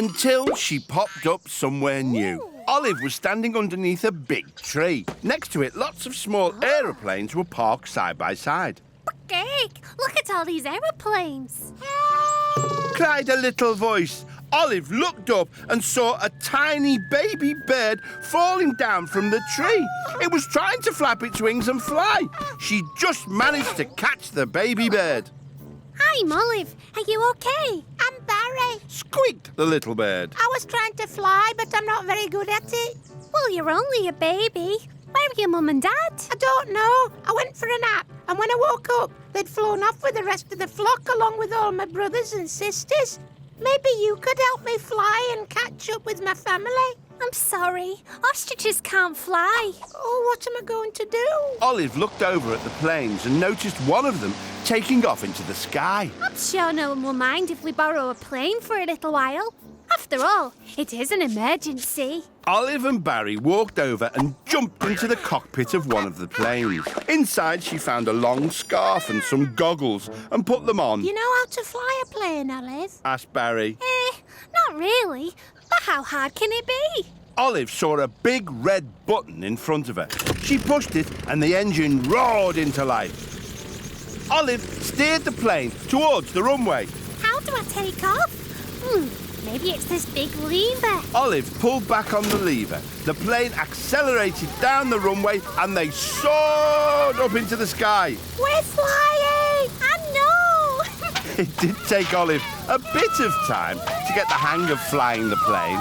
until she popped up somewhere new. Olive was standing underneath a big tree. Next to it, lots of small aeroplanes were parked side by side. Look at all these aeroplanes. Cried a little voice. Olive looked up and saw a tiny baby bird falling down from the tree. It was trying to flap its wings and fly. She just managed to catch the baby bird. I'm Olive. Are you okay? I'm Barry. Squeaked the little bird. I was trying to fly, but I'm not very good at it. Well, you're only a baby. Where are your mum and dad? I don't know. I went for a nap, and when I woke up, they'd flown off with the rest of the flock along with all my brothers and sisters. Maybe you could help me fly and catch up with my family. I'm sorry. Ostriches can't fly. Oh, what am I going to do? Olive looked over at the planes and noticed one of them taking off into the sky. I'm sure no one will mind if we borrow a plane for a little while. After all, it is an emergency. Olive and Barry walked over and jumped into the cockpit of one of the planes. Inside, she found a long scarf and some goggles and put them on. You know how to fly a plane, Olive? Asked Barry. Not really. But how hard can it be? Olive saw a big red button in front of her. She pushed it and the engine roared into life. Olive steered the plane towards the runway. How do I take off? Maybe it's this big lever. Olive pulled back on the lever. The plane accelerated down the runway and they soared up into the sky. We're flying! I know! It did take Olive a bit of time to get the hang of flying the plane.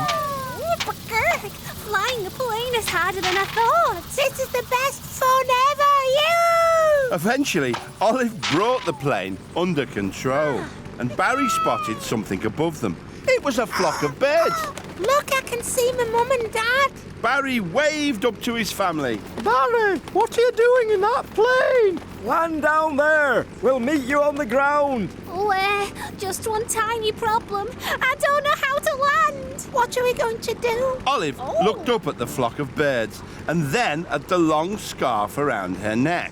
Flying a plane is harder than I thought. This is the best fun ever! Eventually, Olive brought the plane under control and Barry spotted something above them. It was a flock of birds. Look, I can see my mum and dad. Barry waved up to his family. Barry, what are you doing in that plane? Land down there. We'll meet you on the ground. Just one tiny problem. I don't know how to land. What are we going to do? Olive looked up at the flock of birds and then at the long scarf around her neck.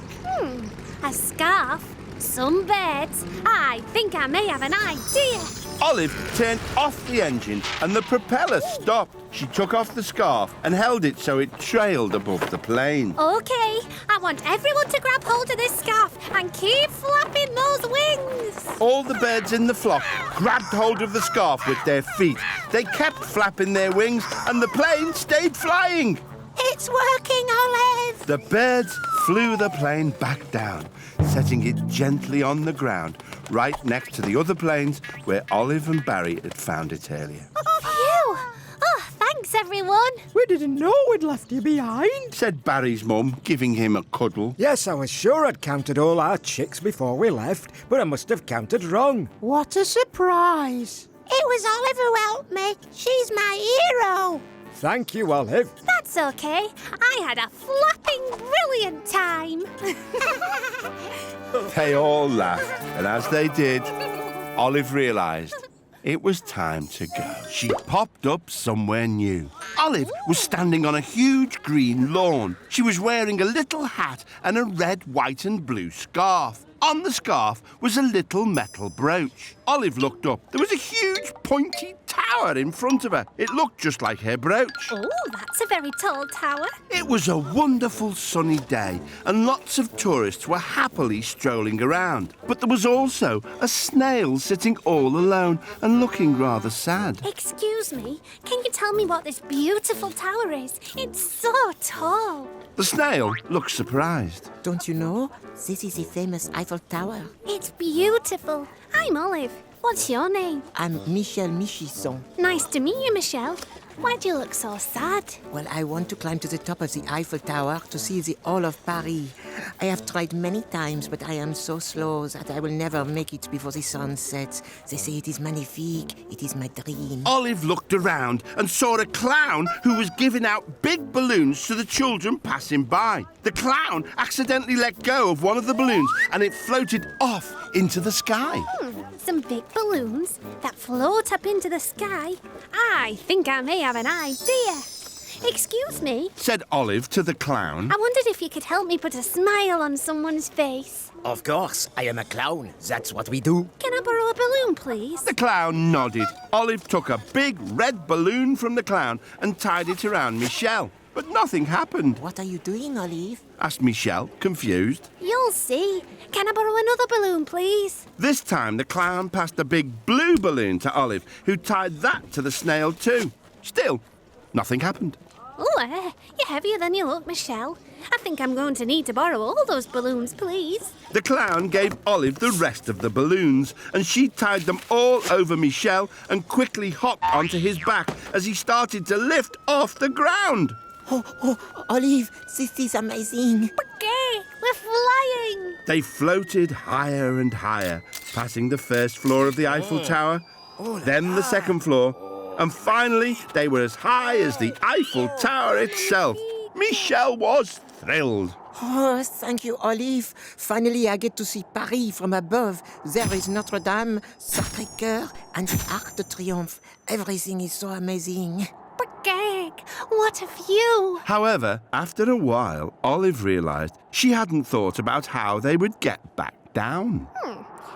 A scarf? Some birds? I think I may have an idea. Olive turned off the engine and the propeller stopped. She took off the scarf and held it so it trailed above the plane. Okay, I want everyone to grab hold of this scarf and keep flapping those wings. All the birds in the flock grabbed hold of the scarf with their feet. They kept flapping their wings and the plane stayed flying. It's working, Olive. The birds flew the plane back down, setting it gently on the ground, right next to the other planes where Olive and Barry had found it earlier. Phew! Oh, thanks, everyone. We didn't know we'd left you behind, said Barry's mum, giving him a cuddle. Yes, I was sure I'd counted all our chicks before we left, but I must have counted wrong. What a surprise. It was Olive who helped me. She's my hero. Thank you, Olive. That's okay. I had a flapping brilliant time. They all laughed, and as they did, Olive realised it was time to go. She popped up somewhere new. Olive was standing on a huge green lawn. She was wearing a little hat and a red, white and blue scarf. On the scarf was a little metal brooch. Olive looked up. There was a huge pointy tower in front of her. It looked just like her brooch. Oh, that's a very tall tower. It was a wonderful sunny day and lots of tourists were happily strolling around. But there was also a snail sitting all alone and looking rather sad. Excuse me, can you tell me what this beautiful tower is? It's so tall. The snail looked surprised. Don't you know? This is the famous Eiffel Tower. It's beautiful. I'm Olive. What's your name? I'm Michel Michisson. Nice to meet you, Michelle. Why do you look so sad? Well, I want to climb to the top of the Eiffel Tower to see the Hall of Paris. I have tried many times, but I am so slow that I will never make it before the sun sets. They say it is magnifique. It is my dream. Olive looked around and saw a clown who was giving out big balloons to the children passing by. The clown accidentally let go of one of the balloons and it floated off into the sky. Some big balloons that float up into the sky. I think I may have an idea. Excuse me. said Olive to the clown. I wondered if you could help me put a smile on someone's face. Of course, I am a clown. That's what we do. Can I borrow a balloon, please? The clown nodded. Olive took a big red balloon from the clown and tied it around Michelle. But nothing happened. What are you doing, Olive? Asked Michelle, confused. You'll see. Can I borrow another balloon, please? This time the clown passed a big blue balloon to Olive, who tied that to the snail too. Still, nothing happened. Oh, you're heavier than you look, Michelle. I think I'm going to need to borrow all those balloons, please. The clown gave Olive the rest of the balloons, and she tied them all over Michelle and quickly hopped onto his back as he started to lift off the ground. Oh, Olive, this is amazing. Okay, we're flying. They floated higher and higher, passing the first floor of the Eiffel Tower, then the second floor, and finally they were as high as the Eiffel Tower itself. Michelle was thrilled. Oh, thank you, Olive. Finally, I get to see Paris from above. There is Notre Dame, Sacré-Cœur, and the Arc de Triomphe. Everything is so amazing. Okay, what a view. However, after a while, Olive realised she hadn't thought about how they would get back down.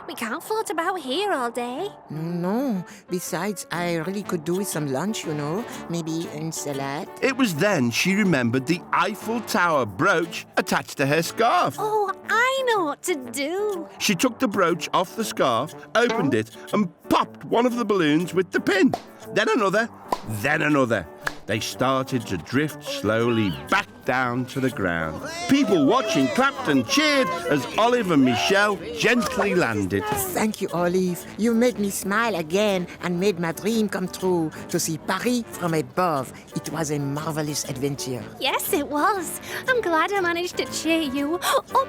We can't float about here all day. No. Besides, I really could do with some lunch, you know. Maybe a salad. It was then she remembered the Eiffel Tower brooch attached to her scarf. Oh, I know what to do. She took the brooch off the scarf, opened it, and popped one of the balloons with the pin. Then another, then another. They started to drift slowly back down to the ground. People watching clapped and cheered as Olive and Michelle gently landed. Thank you, Olive. You made me smile again and made my dream come true to see Paris from above. It was a marvelous adventure. Yes, it was. I'm glad I managed to cheer you up.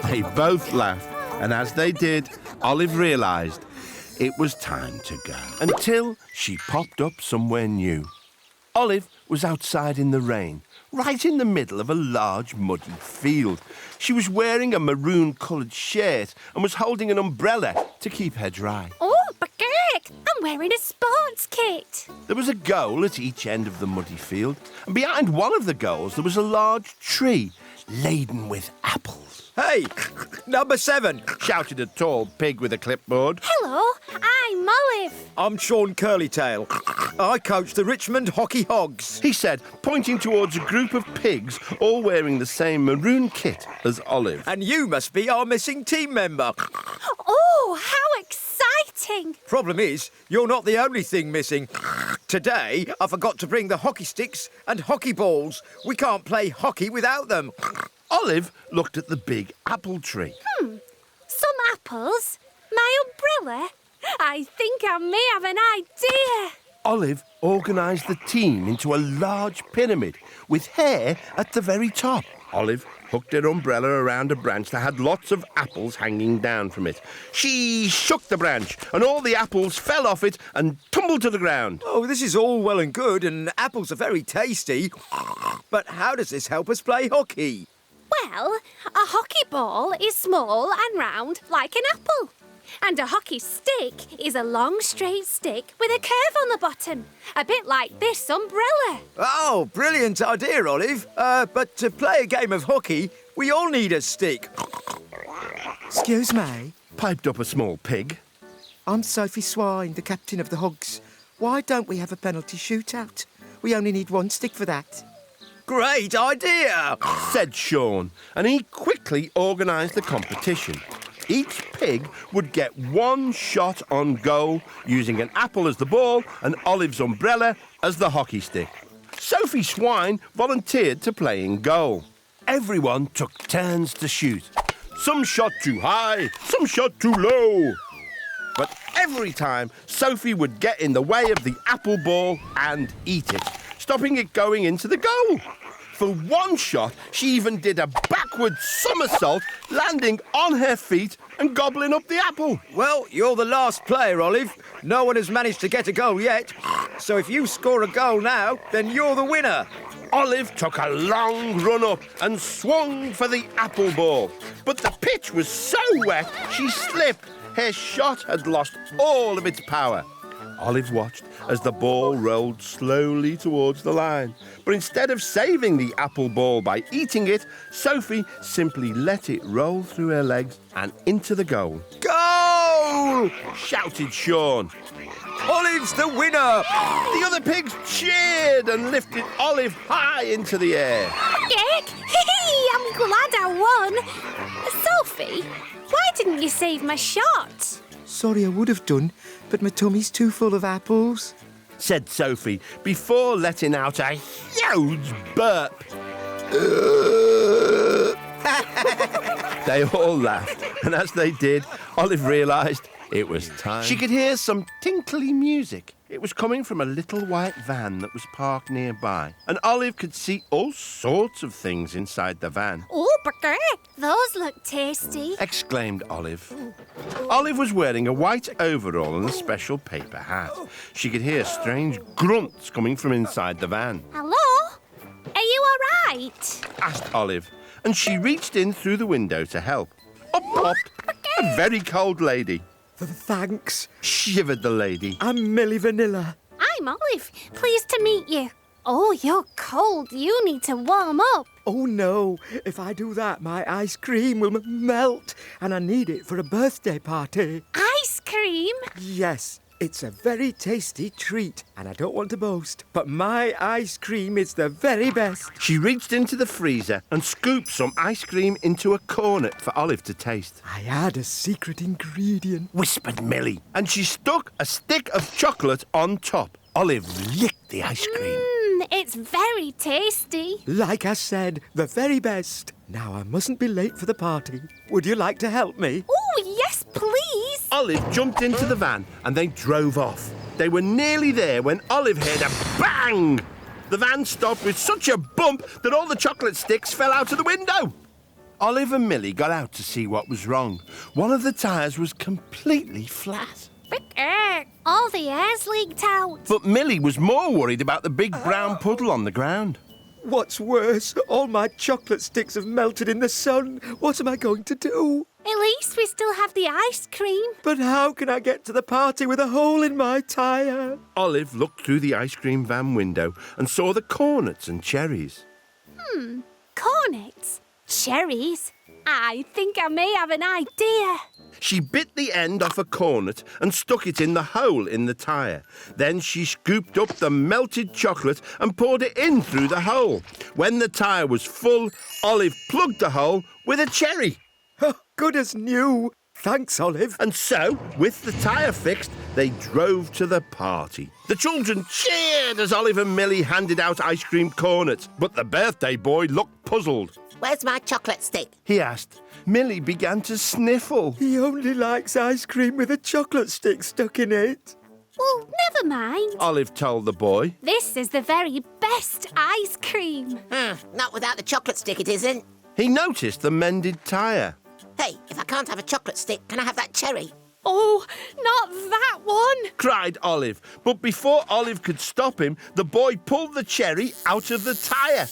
They both laughed, and as they did, Olive realised it was time to go, until she popped up somewhere new. Olive was outside in the rain, right in the middle of a large muddy field. She was wearing a maroon-coloured shirt and was holding an umbrella to keep her dry. Oh, Bagek, I'm wearing a sports kit. There was a goal at each end of the muddy field, and behind one of the goals there was a large tree laden with apples. Hey, number 7. Shouted a tall pig with a clipboard. Hello, I'm Olive. I'm Sean Curlytail. I coach the Richmond Hockey Hogs. He said, pointing towards a group of pigs all wearing the same maroon kit as Olive. And you must be our missing team member. Oh, how exciting. Problem is, you're not the only thing missing. Today, I forgot to bring the hockey sticks and hockey balls. We can't play hockey without them. Olive looked at the big apple tree. Some apples? My umbrella? I think I may have an idea. Olive organised the team into a large pyramid with hair at the very top. Olive hooked her umbrella around a branch that had lots of apples hanging down from it. She shook the branch and all the apples fell off it and tumbled to the ground. Oh, this is all well and good, and apples are very tasty. But how does this help us play hockey? Well, a hockey ball is small and round like an apple. And a hockey stick is a long, straight stick with a curve on the bottom, a bit like this umbrella. Oh, brilliant idea, Olive. But to play a game of hockey, we all need a stick. Excuse me. Piped up a small pig. I'm Sophie Swine, the captain of the Hogs. Why don't we have a penalty shootout? We only need one stick for that. Great idea! Said Sean, and he quickly organised the competition. Each pig would get one shot on goal, using an apple as the ball and Olive's umbrella as the hockey stick. Sophie Swine volunteered to play in goal. Everyone took turns to shoot. Some shot too high, some shot too low. But every time, Sophie would get in the way of the apple ball and eat it, stopping it going into the goal. For one shot, she even did a backward somersault, landing on her feet and gobbling up the apple. Well, you're the last player, Olive. No one has managed to get a goal yet. So if you score a goal now, then you're the winner. Olive took a long run up and swung for the apple ball. But the pitch was so wet, she slipped. Her shot had lost all of its power. Olive watched as the ball rolled slowly towards the line. But instead of saving the apple ball by eating it, Sophie simply let it roll through her legs and into the goal. "Goal!" shouted Sean. Olive's the winner! The other pigs cheered and lifted Olive high into the air. Heck, I'm glad I won. Sophie, why didn't you save my shot? Sorry, I would have done, but my tummy's too full of apples. Said Sophie before letting out a huge burp. They all laughed, and as they did, Olive realised it was time. She could hear some tinkly music. It was coming from a little white van that was parked nearby, and Olive could see all sorts of things inside the van. Oh, burger, those look tasty. Exclaimed Olive. Olive was wearing a white overall and a special paper hat. She could hear strange grunts coming from inside the van. Hello? Are you all right? Asked Olive, and she reached in through the window to help. Up popped a very cold lady. Thanks. Shivered the lady. I'm Millie Vanilla. I'm Olive. Pleased to meet you. Oh, you're cold. You need to warm up. Oh no, if I do that, my ice cream will melt, and I need it for a birthday party. Ice cream? Yes, it's a very tasty treat, and I don't want to boast, but my ice cream is the very best. She reached into the freezer and scooped some ice cream into a cornet for Olive to taste. I add a secret ingredient. Whispered Millie, and she stuck a stick of chocolate on top. Olive licked the ice cream. It's very tasty. Like I said, the very best. Now I mustn't be late for the party. Would you like to help me? Oh, yes, please. Olive jumped into the van and they drove off. They were nearly there when Olive heard a bang. The van stopped with such a bump that all the chocolate sticks fell out of the window. Olive and Millie got out to see what was wrong. One of the tyres was completely flat. All the air's leaked out. But Millie was more worried about the big brown puddle on the ground. What's worse, all my chocolate sticks have melted in the sun. What am I going to do? At least we still have the ice cream. But how can I get to the party with a hole in my tyre? Olive looked through the ice cream van window and saw the cornets and cherries. Cornets? Cherries? I think I may have an idea. She bit the end off a cornet and stuck it in the hole in the tyre. Then she scooped up the melted chocolate and poured it in through the hole. When the tyre was full, Olive plugged the hole with a cherry. Oh, good as new. Thanks, Olive. And so, with the tyre fixed, they drove to the party. The children cheered as Olive and Millie handed out ice cream cornets, but the birthday boy looked puzzled. Where's my chocolate stick? He asked. Millie began to sniffle. He only likes ice cream with a chocolate stick stuck in it. Well, never mind. Olive told the boy. This is the very best ice cream. Not without the chocolate stick, it isn't. He noticed the mended tyre. Hey, if I can't have a chocolate stick, can I have that cherry? Oh, not that one. Cried Olive. But before Olive could stop him, the boy pulled the cherry out of the tyre.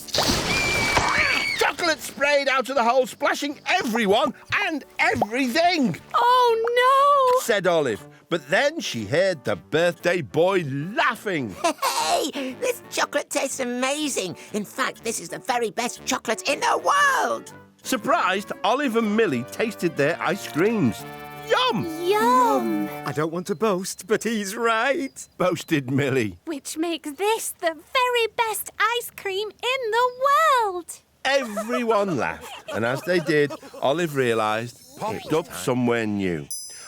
Chocolate sprayed out of the hole, splashing everyone and everything. Oh, no. Said Olive. But then she heard the birthday boy laughing. Hey, this chocolate tastes amazing. In fact, this is the very best chocolate in the world. Surprised, Olive and Millie tasted their ice creams. Yum! Yum. I don't want to boast, but he's right. Boasted Millie. Which makes this the very best ice cream in the world. Everyone laughed, and as they did, Olive realised it up somewhere new.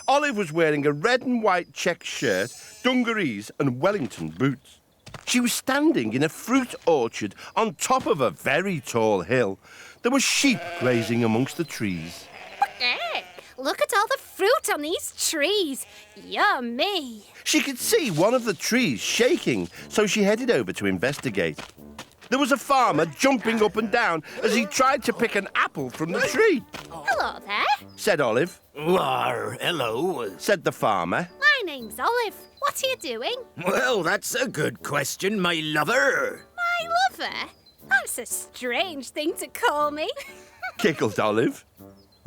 Olive was wearing a red and white check shirt, dungarees and Wellington boots. She was standing in a fruit orchard on top of a very tall hill. There were sheep grazing amongst the trees. Look at all the fruit on these trees. Yummy. She could see one of the trees shaking, so she headed over to investigate. There was a farmer jumping up and down as he tried to pick an apple from the tree. Hello there. Said Olive. Hello. Said the farmer. My name's Olive. What are you doing? Well, that's a good question, my lover. My lover? That's a strange thing to call me. Giggled Olive.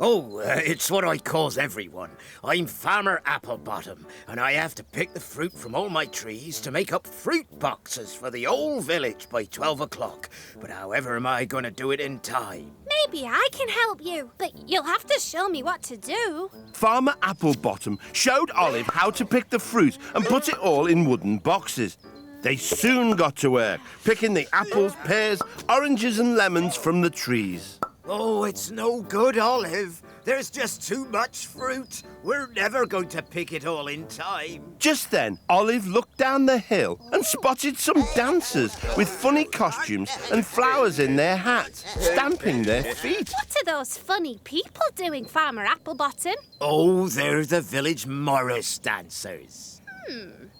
Oh, it's what I calls everyone. I'm Farmer Applebottom, and I have to pick the fruit from all my trees to make up fruit boxes for the whole village by 12 o'clock. But however am I going to do it in time? Maybe I can help you, but you'll have to show me what to do. Farmer Applebottom showed Olive how to pick the fruit and put it all in wooden boxes. They soon got to work, picking the apples, pears, oranges and lemons from the trees. Oh, it's no good, Olive. There's just too much fruit. We're never going to pick it all in time. Just then, Olive looked down the hill and spotted some dancers with funny costumes and flowers in their hats, stamping their feet. What are those funny people doing, Farmer Applebottom? Oh, they're the village Morris dancers.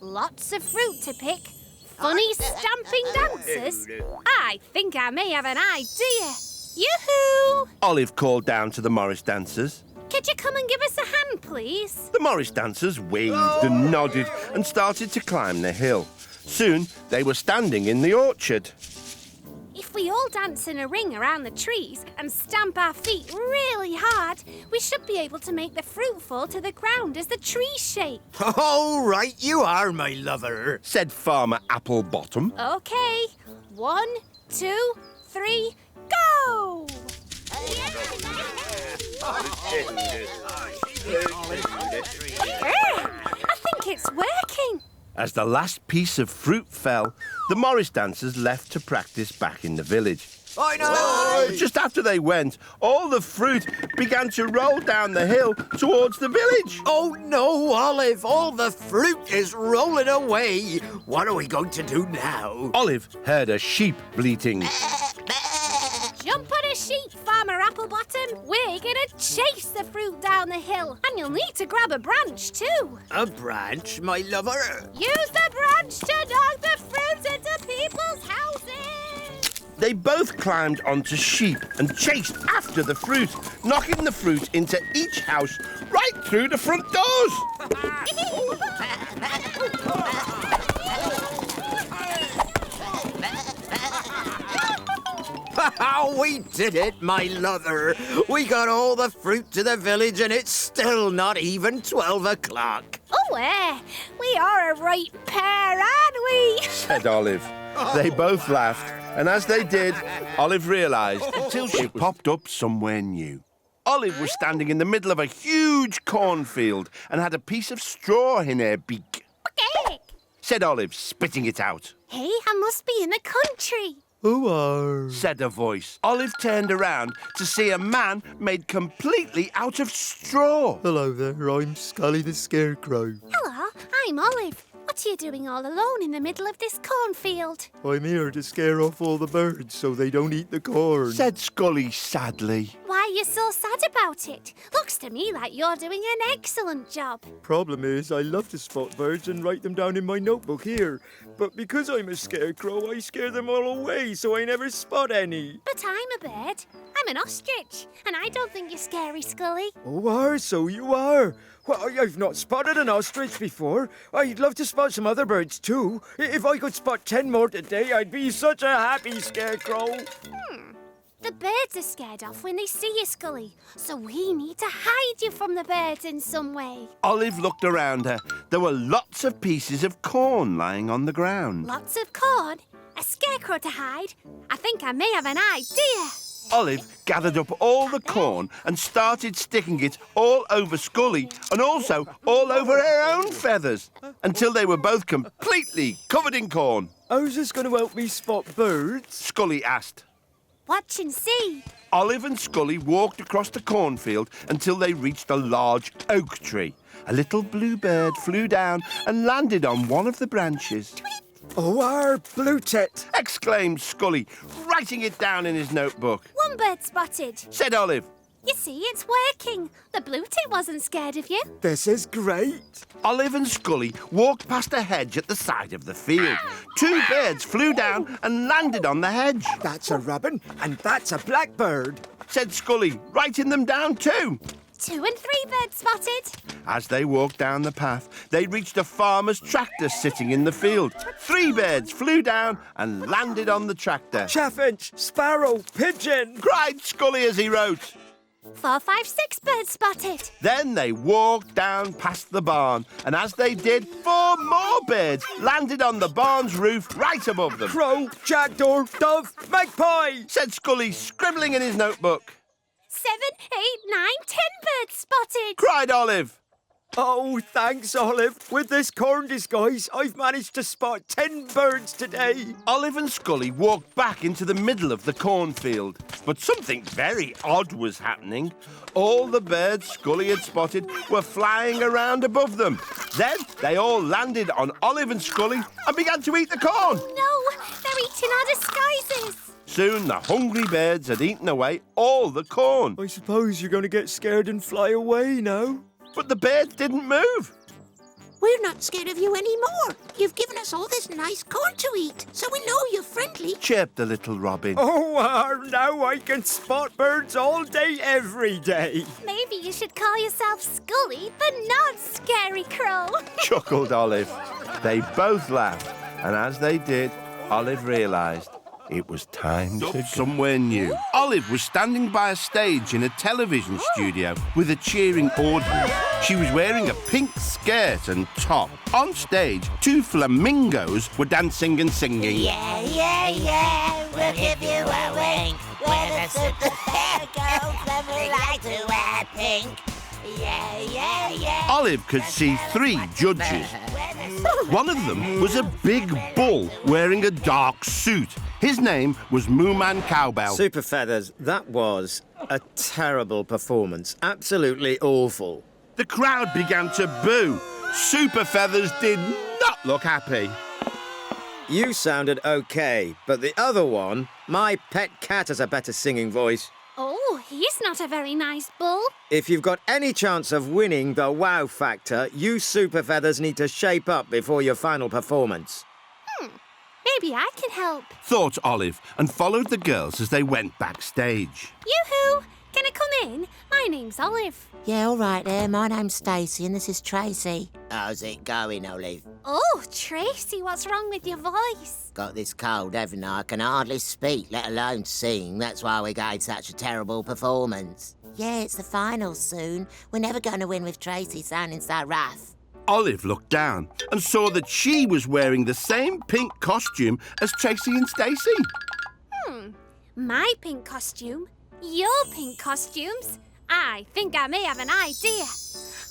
Lots of fruit to pick. Funny stamping dancers. I think I may have an idea. Yoo-hoo! Olive called down to the Morris dancers. Could you come and give us a hand, please? The Morris dancers waved and nodded and started to climb the hill. Soon, they were standing in the orchard. If we all dance in a ring around the trees and stamp our feet really hard, we should be able to make the fruit fall to the ground as the trees shake. Oh, right you are, my lover. Said Farmer Applebottom. Okay. 1, 2, 3, go! I think it's working. As the last piece of fruit fell, the Morris dancers left to practice back in the village. I know! Just after they went, all the fruit began to roll down the hill towards the village. Oh no, Olive, all the fruit is rolling away. What are we going to do now? Olive heard a sheep bleating. Jump on a sheep, Farmer Applebottom. We're gonna chase the fruit down the hill, and you'll need to grab a branch too. A branch, my lover? Use the branch to knock the fruit into people's houses. They both climbed onto sheep and chased after the fruit, knocking the fruit into each house right through the front doors. We did it, my lover. We got all the fruit to the village and it's still not even 12 o'clock. Oh, we are a right pair, aren't we? Said Olive. They both laughed, and as they did, Olive realised until she popped up somewhere new. Olive was standing in the middle of a huge cornfield and had a piece of straw in her beak. Okay. Said Olive, spitting it out. Hey, I must be in the country. Who are? Said a voice. Olive turned around to see a man made completely out of straw. Hello there, I'm Scully the Scarecrow. Hello, I'm Olive. What are you doing all alone in the middle of this cornfield? I'm here to scare off all the birds so they don't eat the corn. Said Scully sadly. Why are you so sad about it? Looks to me like you're doing an excellent job. Problem is, I love to spot birds and write them down in my notebook here. But because I'm a scarecrow, I scare them all away, so I never spot any. But I'm a bird. I'm an ostrich, and I don't think you're scary, Scully. Oh, so you are. Well, I've not spotted an ostrich before. I'd love to spot some other birds too. If I could spot 10 more today, I'd be such a happy scarecrow. The birds are scared off when they see you, Scully. So we need to hide you from the birds in some way. Olive looked around her. There were lots of pieces of corn lying on the ground. Lots of corn, a scarecrow to hide. I think I may have an idea. Olive gathered up all the corn and started sticking it all over Scully and also all over her own feathers until they were both completely covered in corn. How's this going to help me spot birds? Scully asked. Watch and see. Olive and Scully walked across the cornfield until they reached a large oak tree. A little blue bird flew down and landed on one of the branches. Oh, our blue tit! Exclaimed Scully, writing it down in his notebook. One bird spotted. Said Olive. You see, it's working. The blue tit wasn't scared of you. This is great. Olive and Scully walked past a hedge at the side of the field. 2 birds flew down and landed on the hedge. That's a robin, and that's a blackbird. Said Scully, writing them down too. 2 and 3 birds spotted. As they walked down the path, they reached a farmer's tractor sitting in the field. 3 birds flew down and landed on the tractor. Chaffinch, sparrow, pigeon. Cried Scully as he wrote. 4, 5, 6 birds spotted. Then they walked down past the barn, and as they did, 4 more birds landed on the barn's roof right above them. Crow, jackdaw, dove, magpie. Said Scully, scribbling in his notebook. 7, 8, 9, 10 birds spotted. Cried Olive. Oh, thanks, Olive. With this corn disguise, I've managed to spot 10 birds today. Olive and Scully walked back into the middle of the cornfield, but something very odd was happening. All the birds Scully had spotted were flying around above them. Then they all landed on Olive and Scully and began to eat the corn. No, they're eating our disguises. Soon the hungry birds had eaten away all the corn, I suppose you're going to get scared and fly away now. but the birds didn't move. We're not scared of you anymore. You've given us all this nice corn to eat, so we know you're friendly. Chirped the little robin. Oh, now I can spot birds all day, every day. Maybe you should call yourself Scully, but not Scarecrow. Chuckled Olive. They both laughed, and as they did, Olive realised it was time to go somewhere new. Olive was standing by a stage in a television studio with a cheering audience. She was wearing a pink skirt and top. On stage, 2 flamingos were dancing and singing. Yeah, yeah, yeah, we'll give you a wink. We're the super scarecrows and we like to wear pink. Yeah, yeah, yeah. Olive could see 3 judges. One of them was a big bull wearing a dark suit. His name was Mooman Cowbell. Super Feathers, that was a terrible performance. Absolutely awful. The crowd began to boo. Super Feathers did not look happy. You sounded okay, but the other one, my pet cat has a better singing voice. Oh, he's not a very nice bull. If you've got any chance of winning the wow factor, you Super Feathers need to shape up before your final performance. Maybe I can help. Thought Olive, and followed the girls as they went backstage. Yoo-hoo! Can I come in? My name's Olive. Yeah, all right there. My name's Stacey and this is Tracy. How's it going, Olive? Oh, Tracy, what's wrong with your voice? Got this cold, haven't I? I can hardly speak, let alone sing. That's why we gave such a terrible performance. Yeah, it's the finals soon. We're never going to win with Tracy sounding so rough. Olive looked down and saw that she was wearing the same pink costume as Tracy and Stacey. My pink costume? Your pink costumes? I think I may have an idea.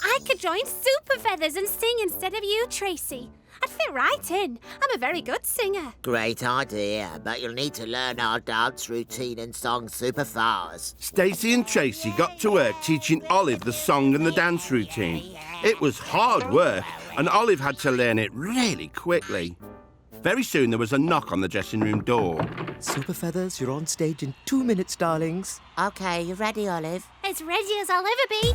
I could join Super Feathers and sing instead of you, Tracy. I'd fit right in. I'm a very good singer. Great idea, but you'll need to learn our dance routine and song super fast. Stacey and Tracy got to work teaching Olive the song and the dance routine. It was hard work, and Olive had to learn it really quickly. Very soon there was a knock on the dressing room door. Super Feathers, you're on stage in 2 minutes, darlings. Okay, you ready, Olive? As ready as I'll ever be.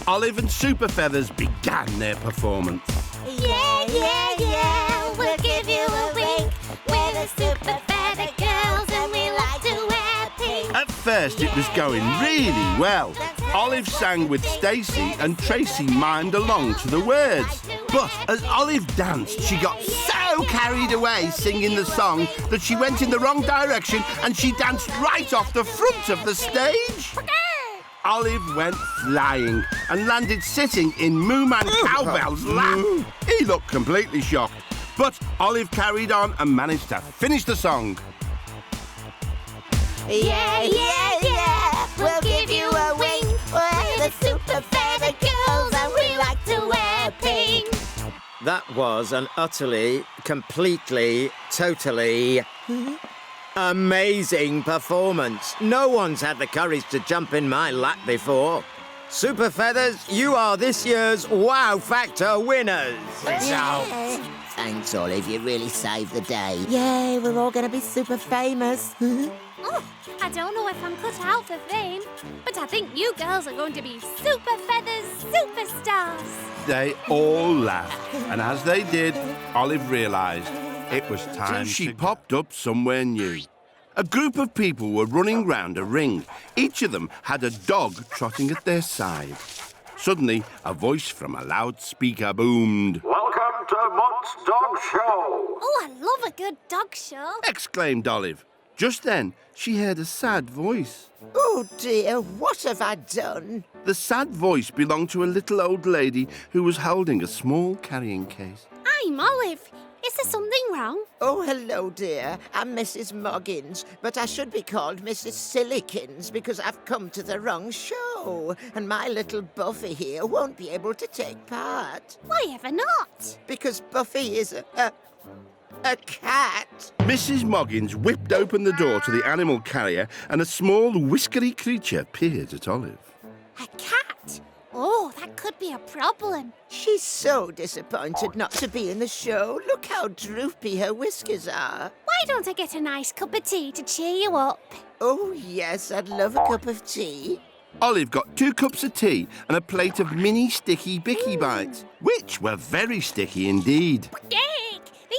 Olive and Super Feathers began their performance. Yeah, yeah, yeah, we'll give you a wink. We're the Super Feather Girls and we like to wear pink. At first it was going really well. Olive sang with Stacey and Tracy mimed along to the words. But as Olive danced, she got so carried away singing the song that she went in the wrong direction and she danced right off the front of the stage. Olive went flying and landed sitting in Mooman Cowbell's lap. He looked completely shocked. But Olive carried on and managed to finish the song. Yeah, yeah, yeah, we'll give you a wink. We're the Super Feather Girls and we like to wear pink. That was an utterly, completely, totally amazing performance. No one's had the courage to jump in my lap before. Super Feathers, you are this year's Wow Factor winners. Thanks, Olive, you really saved the day. Yeah, we're all going to be super famous. Oh, I don't know if I'm cut out for fame, but I think you girls are going to be Super Feathers superstars. They all laughed, and as they did, Olive realised it was time. So she popped up somewhere new. A group of people were running round a ring. Each of them had a dog trotting at their side. Suddenly, a voice from a loudspeaker boomed. Welcome to Mott's Dog Show. Oh, I love a good dog show. Exclaimed Olive. Just then, she heard a sad voice. Oh dear, what have I done? The sad voice belonged to a little old lady who was holding a small carrying case. I'm Olive. Is there something wrong? Oh, hello, dear. I'm Mrs. Moggins, but I should be called Mrs. Sillikins because I've come to the wrong show, and my little Buffy here won't be able to take part. Why ever not? Because Buffy is a cat. Mrs. Moggins whipped open the door to the animal carrier and a small whiskery creature peered at Olive. A cat? Oh, that could be a problem. She's so disappointed not to be in the show. Look how droopy her whiskers are. Why don't I get a nice cup of tea to cheer you up? Oh, yes, I'd love a cup of tea. Olive got 2 cups of tea and a plate of mini sticky bicky bites, which were very sticky indeed. Yay!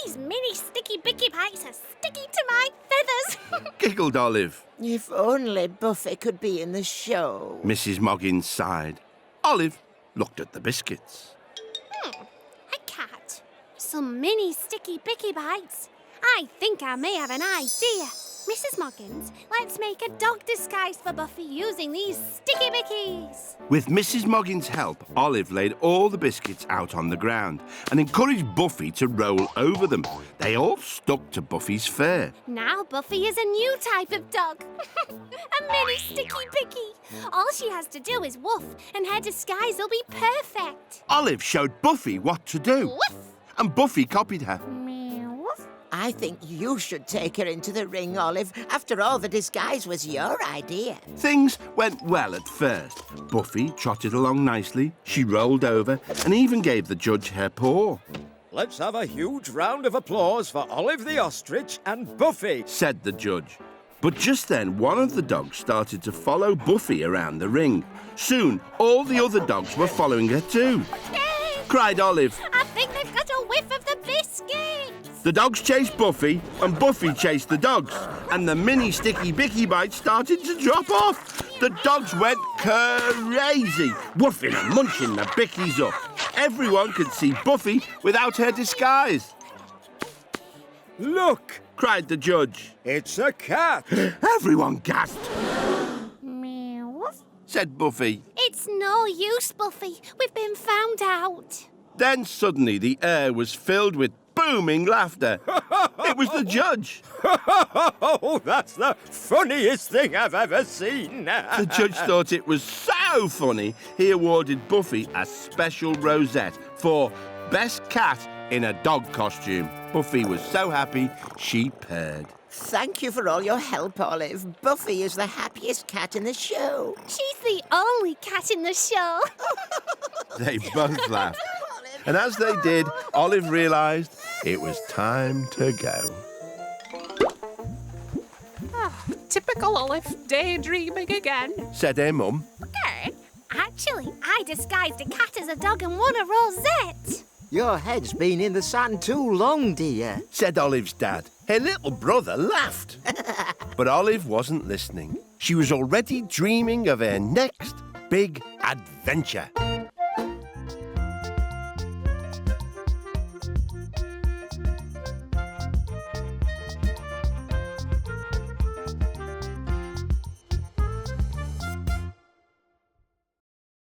These mini sticky bicky bites are sticky to my feathers. Giggled Olive. If only Buffy could be in the show. Mrs. Moggins sighed. Olive looked at the biscuits. A cat. Some mini sticky bicky bites. I think I may have an idea. Mrs. Moggins, let's make a dog disguise for Buffy using these sticky bickies. With Mrs. Moggins' help, Olive laid all the biscuits out on the ground and encouraged Buffy to roll over them. They all stuck to Buffy's fur. Now Buffy is a new type of dog. A mini sticky bicky. All she has to do is woof and her disguise will be perfect. Olive showed Buffy what to do, Woof. and Buffy copied her. I think you should take her into the ring, Olive. After all, the disguise was your idea. Things went well at first. Buffy trotted along nicely, she rolled over, and even gave the judge her paw. Let's have a huge round of applause for Olive the Ostrich and Buffy. Said the judge. But just then, one of the dogs started to follow Buffy around the ring. Soon, all the other dogs were following her too. Yay! Cried Olive. I think they've got a whiff of the biscuits. The dogs chased Buffy, and Buffy chased the dogs. And the mini sticky bicky bites started to drop off. The dogs went crazy, woofing and munching the bickies up. Everyone could see Buffy without her disguise. Look, Cried the judge. it's a cat. Everyone gasped. Said Buffy. It's no use, Buffy. We've been found out. Then suddenly the air was filled with booming laughter. It was the judge. Oh, that's the funniest thing I've ever seen. The judge thought it was so funny, he awarded Buffy a special rosette for Best Cat in a Dog Costume. Buffy was so happy, she purred. Thank you for all your help, Olive. Buffy is the happiest cat in the show. She's the only cat in the show. They both laughed. And as they did, Olive realised it was time to go. Typical Olive, daydreaming again. Said her mum. Good. Actually, I disguised a cat as a dog and won a rosette. Your head's been in the sand too long, dear. Said Olive's dad. Her little brother laughed. But Olive wasn't listening. She was already dreaming of her next big adventure.